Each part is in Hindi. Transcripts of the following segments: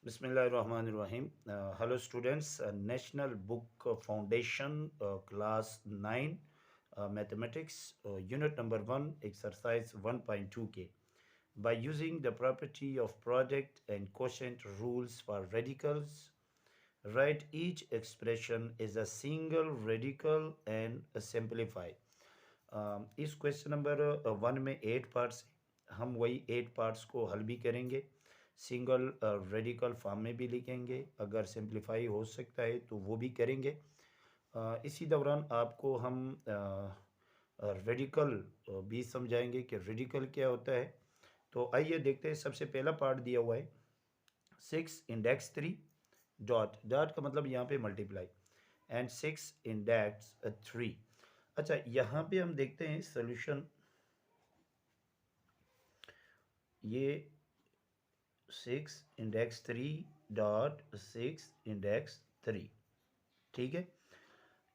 Bismillahirrahmanirrahim. Hello students, National Book Foundation, class 9, mathematics, unit number 1, exercise 1.2k. By using the property of product and quotient rules for radicals, write each expression as a single radical and simplify. इस क्वेश्चन नंबर 1 में 8 पार्ट्स हैं, हम वही 8 पार्ट्स को हल भी करेंगे, सिंगल रेडिकल फॉर्म में भी लिखेंगे, अगर सिंप्लीफाई हो सकता है तो वो भी करेंगे। इसी दौरान आपको हम रेडिकल भी समझाएंगे कि रेडिकल क्या होता है। तो आइए देखते हैं। सबसे पहला पार्ट दिया हुआ है 6 इंडेक्स 3 डॉट डॉट का मतलब यहाँ पे मल्टीप्लाई एंड 6 इंडेक्स 3। अच्छा, यहाँ पे हम देखते हैं सोल्यूशन, ये 6 इंडेक्स 3 डॉट 6 इंडेक्स 3, ठीक है।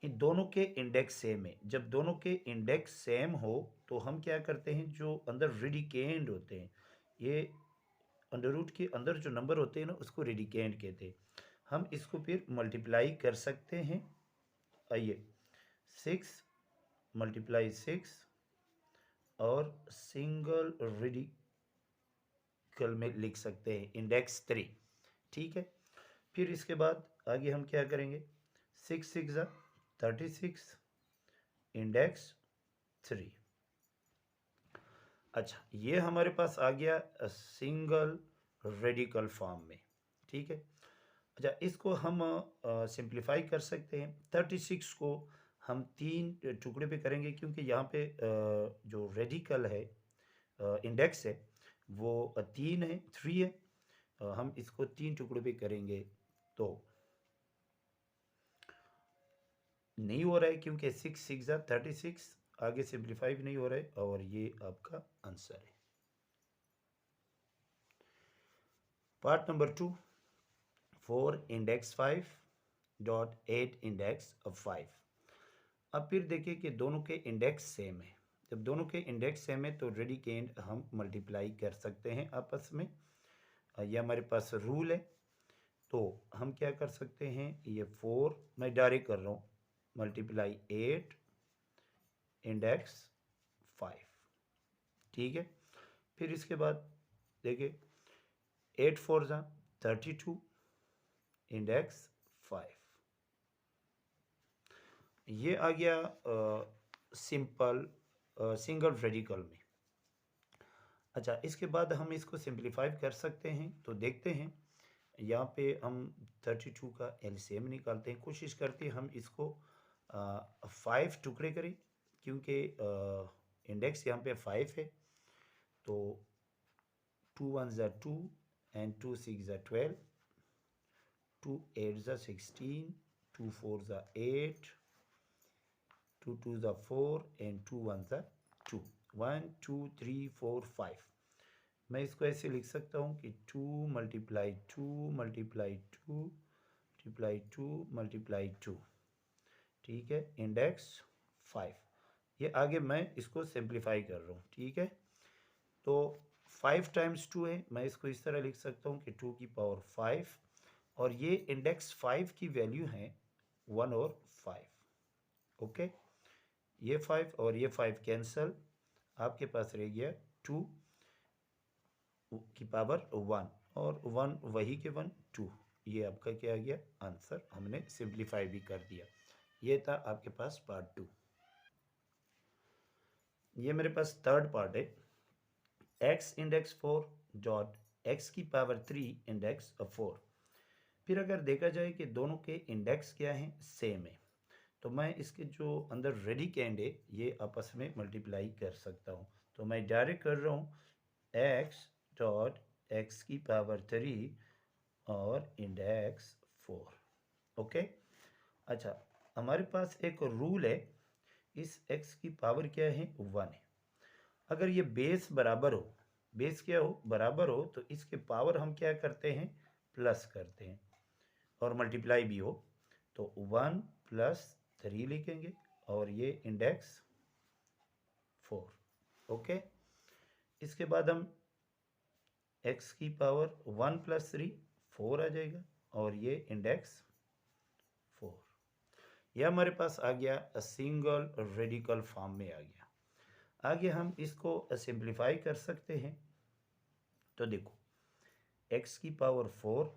इन दोनों के इंडेक्स सेम है। जब दोनों के इंडेक्स सेम हो तो हम क्या करते हैं, जो अंदर रेडिकेंड होते हैं, ये अंडर रूट के अंदर जो नंबर होते हैं ना, उसको रेडिकेंड कहते हैं। हम इसको फिर मल्टीप्लाई कर सकते हैं। आइए, 6 मल्टीप्लाई 6 और सिंगल रेडिकल में लिख सकते हैं इंडेक्स 3, ठीक है। फिर इसके बाद आगे हम क्या करेंगे, 6 6 36 इंडेक्स 3। अच्छा, ये हमारे पास आ गया सिंगल रेडिकल फॉर्म में, ठीक है। अच्छा, इसको हम सिंप्लीफाई कर सकते हैं। 36 को हम 3 टुकड़े पे करेंगे, क्योंकि यहाँ पे जो रेडिकल है, इंडेक्स है, वो 3 है, 3 है। हम इसको 3 टुकड़े पे करेंगे तो नहीं हो रहा है, क्योंकि 6 6 36, आगे सिंप्लीफाई भी नहीं हो रहा है, और ये आपका आंसर है। Part number 2, 4 index 5 dot 8 index 5। अब फिर देखिए कि दोनों के इंडेक्स सेम है। जब दोनों के इंडेक्स सेम है तो रेडिकेंड हम मल्टीप्लाई कर सकते हैं आपस में। ये हमारे पास रूल है। तो हम क्या कर सकते हैं, ये 4 मैं डायरेक्ट कर रहा हूँ, मल्टीप्लाई 8 इंडेक्स 5, ठीक है। फिर इसके बाद देखिए 8 4 32 इंडेक्स 5। ये आ गया सिंपल सिंगल रेडिकल में। अच्छा, इसके बाद हम इसको सिंप्लीफाई कर सकते हैं। तो देखते हैं, यहाँ पे हम 32 का एलसीएम निकालते हैं। कोशिश करते हैं हम इसको 5 टुकड़े करें, क्योंकि इंडेक्स यहाँ पे 5 है। तो 2 1 2 एंड 2 6 12, 2 8 16, 2 4 8, 2 2 4 एंड 2 1 2, 1 2 3 4 5। मैं इसको ऐसे लिख सकता हूँ कि 2 मल्टीप्लाई 2 मल्टीप्लाई 2 मल्टीप्लाई 2 मल्टीप्लाई 2, ठीक है, इंडेक्स 5। ये आगे मैं इसको सिंप्लीफाई कर रहा हूँ, ठीक है। तो 5 टाइम्स 2 है, मैं इसको इस तरह लिख सकता हूँ कि 2 की पावर 5, और ये इंडेक्स 5 की वैल्यू है 1 और 5, ओके। ये 5 और ये 5 कैंसल, आपके पास रह गया 2 की पावर 1, और 1 वही के 1 2। ये आपका क्या आ गया आंसर, हमने सिंप्लीफाई भी कर दिया। ये था आपके पास पार्ट 2। ये मेरे पास थर्ड पार्ट है, x इंडेक्स 4 डॉट x की पावर 3 इंडेक्स 4। फिर अगर देखा जाए कि दोनों के इंडेक्स क्या हैं, सेम है, तो मैं इसके जो अंदर रेडिकेंड है ये आपस में मल्टीप्लाई कर सकता हूँ। तो मैं डायरेक्ट कर रहा हूँ x डॉट x की पावर 3 और इंडेक्स 4, ओके। अच्छा, हमारे पास एक रूल है, इस x की पावर क्या है, 1 है। अगर ये बेस बराबर हो, बेस क्या हो, बराबर हो, तो इसके पावर हम क्या करते हैं, प्लस करते हैं, और मल्टीप्लाई भी हो तो 1 प्लस 3 लिखेंगे, और ये इंडेक्स 4, ओके। इसके बाद हम x की पावर 1 प्लस 3 4 आ जाएगा और ये इंडेक्स 4। यह हमारे पास आ गया सिंगल रेडिकल फॉर्म में आ गया। आगे हम इसको सिंप्लीफाई कर सकते हैं। तो देखो x की पावर 4,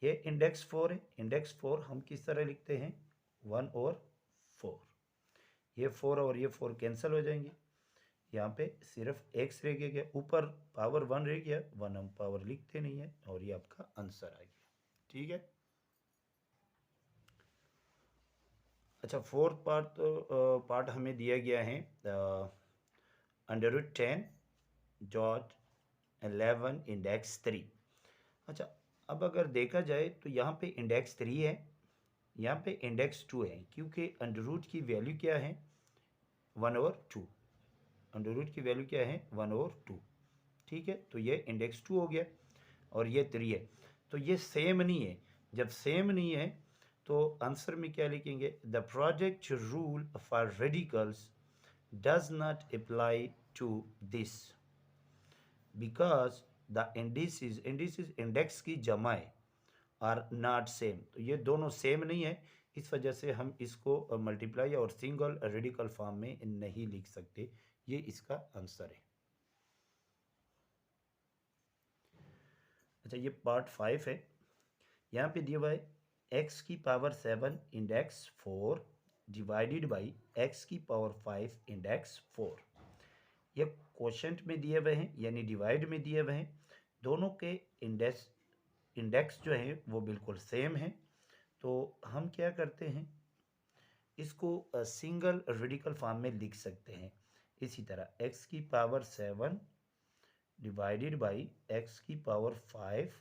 ये इंडेक्स 4 है। इंडेक्स 4 हम किस तरह लिखते हैं, 1 और 4। ये 4 और ये 4 कैंसिल हो जाएंगे। यहाँ पे सिर्फ x रह गया, ऊपर पावर 1 रह गया, 1 हम पावर लिखते नहीं है और ये आपका आंसर आ गया। ठीक है। अच्छा, फोर्थ पार्ट हमें दिया गया है √10 डॉट 11 इंडेक्स 3। अच्छा, अब अगर देखा जाए तो यहाँ पे इंडेक्स 3 है, यहाँ पे इंडेक्स 2 है, क्योंकि अंडर की वैल्यू क्या है, 1/2। अंडर की वैल्यू क्या है, 1/2। ठीक है, तो ये इंडेक्स 2 हो गया और ये 3 है। तो ये सेम नहीं है। जब सेम नहीं है तो आंसर में क्या लिखेंगे, the project rule for radicals does not apply to this because the indices index की जमा है आर नॉट सेम। तो ये दोनों सेम नहीं है, इस वजह से हम इसको मल्टीप्लाई और सिंगल रेडिकल फॉर्म में नहीं लिख सकते। ये इसका आंसर है। अच्छा, ये पार्ट 5 है। यहाँ पे दिया हुआ है x की power 7 index 4 divided by x की पावर 5 इंडेक्स 4। ये क्वोशंट में दिए हुए हैं, यानी डिवाइड में दिए हुए हैं। दोनों के इंडेक्स जो है वो बिल्कुल सेम है। तो हम क्या करते हैं, इसको सिंगल रेडिकल फॉर्म में लिख सकते हैं। इसी तरह x की पावर 7 डिवाइडेड बाई x की पावर 5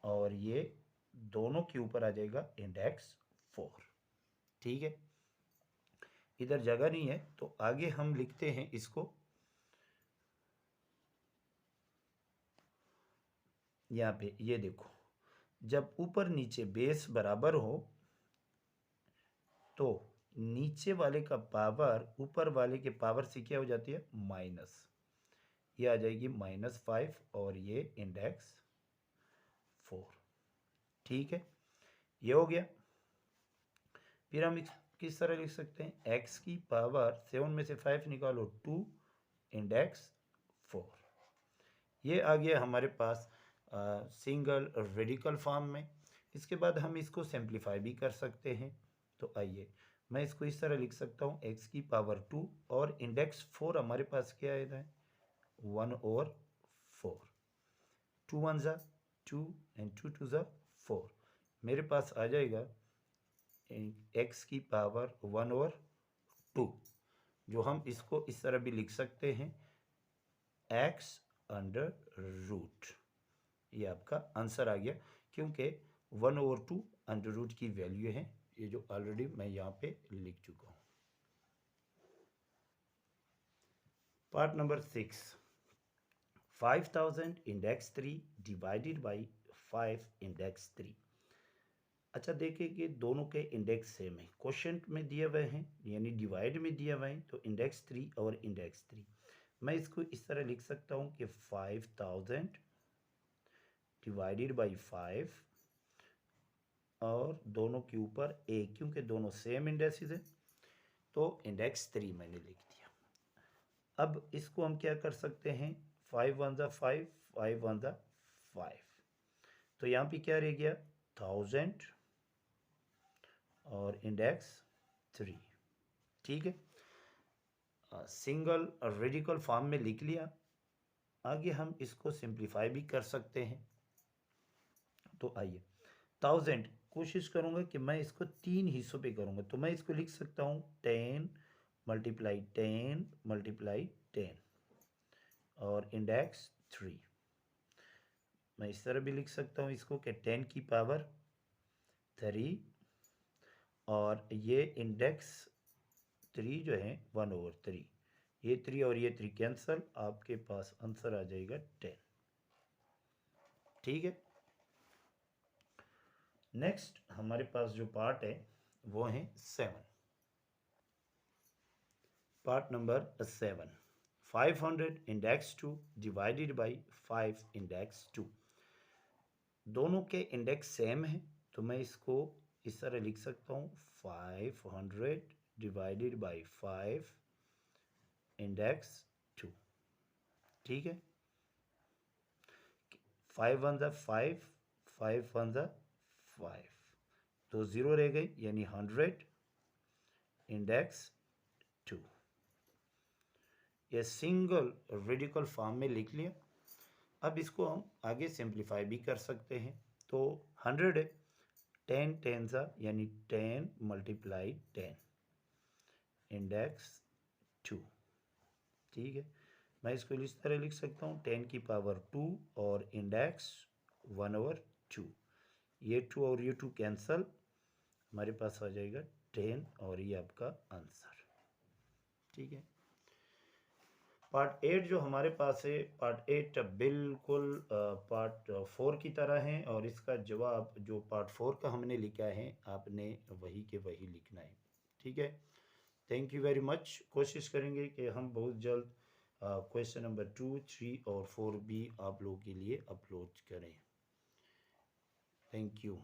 और ये दोनों के ऊपर आ जाएगा इंडेक्स 4। ठीक है, इधर जगह नहीं है तो आगे हम लिखते हैं इसको। यहाँ पे ये देखो, जब ऊपर नीचे बेस बराबर हो तो नीचे वाले का पावर ऊपर वाले के पावर से क्या हो जाती है, माइनस। ये आ जाएगी -5 और ये इंडेक्स 4। ठीक है, ये हो गया। फिर हम किस तरह लिख सकते हैं, x की पावर 7 में से 5 निकालो 2 इंडेक्स 4। ये आ गया हमारे पास सिंगल रेडिकल फॉर्म में। इसके बाद हम इसको सिंप्लीफाई भी कर सकते हैं। तो आइए, मैं इसको इस तरह लिख सकता हूँ, x की पावर 2 और इंडेक्स 4 हमारे पास क्या है, 1/4। 2 1 ज़ा 2 एंड 2 2 ज़ा 4। मेरे पास आ जाएगा x की पावर 1/2, जो हम इसको इस तरह भी लिख सकते हैं, x√। ये आपका आंसर आ गया, क्योंकि 1/2 अंडर रूट की वैल्यू है, ये जो ऑलरेडी मैं यहाँ पे लिख चुका हूँ। Part number 6, 5000 index 3 divided by 5 index 3। अच्छा, देखिए कि दोनों के इंडेक्स सेम है, क्वोशंट में दिए हुए हैं, यानी डिवाइड में दिए हुए हैं, तो इंडेक्स 3 और इंडेक्स 3। मैं इसको इस तरह लिख सकता हूँ कि 5000 डिवाइडेड बाई 5 और दोनों के ऊपर a, क्योंकि दोनों सेम इंडेक्सेस हैं तो इंडेक्स 3 मैंने लिख दिया। अब इसको हम क्या कर सकते हैं, 5 1 ज़ा 5, 5 1 ज़ा 5। तो यहाँ पे क्या रह गया, 1000 और इंडेक्स 3। ठीक है, सिंगल रेडिकल फॉर्म में लिख लिया। आगे हम इसको सिंप्लीफाई भी कर सकते हैं। तो आइए, 1000 कोशिश करूंगा कि मैं इसको 3 हिस्सों पे करूंगा, तो मैं इसको लिख सकता हूँ 10 × 10 × 10 और इंडेक्स 3। मैं इस तरह भी लिख सकता हूँ इसको कि 10 की पावर 3 और ये इंडेक्स 3 जो है 1/3। ये 3 और ये 3 कैंसल, आपके पास आंसर आ जाएगा 10। ठीक है, नेक्स्ट हमारे पास जो पार्ट है वो है 7। Part number 7, 500 index 2 divided by 5 index 2। दोनों के इंडेक्स सेम है, तो मैं इसको इस तरह लिख सकता हूँ 500 डिवाइडेड बाई 5 इंडेक्स 2। ठीक है, 5 वन ज़ा 5, 5 वन ज़ा 5, तो 0 रह गई, यानी 100 इंडेक्स 2। ये सिंगल रेडिकल फॉर्म में लिख लिया। अब इसको हम आगे सिंप्लीफाई भी कर सकते हैं। तो 100 है, 10 10 सा यानी 10 मल्टीप्लाई 10 इंडेक्स 2। ठीक है, मैं इसको इस तरह लिख सकता हूँ 10 की पावर 2 और इंडेक्स 1/2। ये 2 और ये 2 कैंसल, हमारे पास आ जाएगा 10 और ये आपका आंसर। ठीक है, पार्ट 8 जो हमारे पास है, पार्ट 8 बिल्कुल पार्ट 4 की तरह है, और इसका जवाब जो पार्ट 4 का हमने लिखा है आपने वही के वही लिखना है। ठीक है, थैंक यू वेरी मच। कोशिश करेंगे कि हम बहुत जल्द क्वेश्चन नंबर 2, 3 और 4 भी आप लोगों के लिए अपलोड करें। Thank you.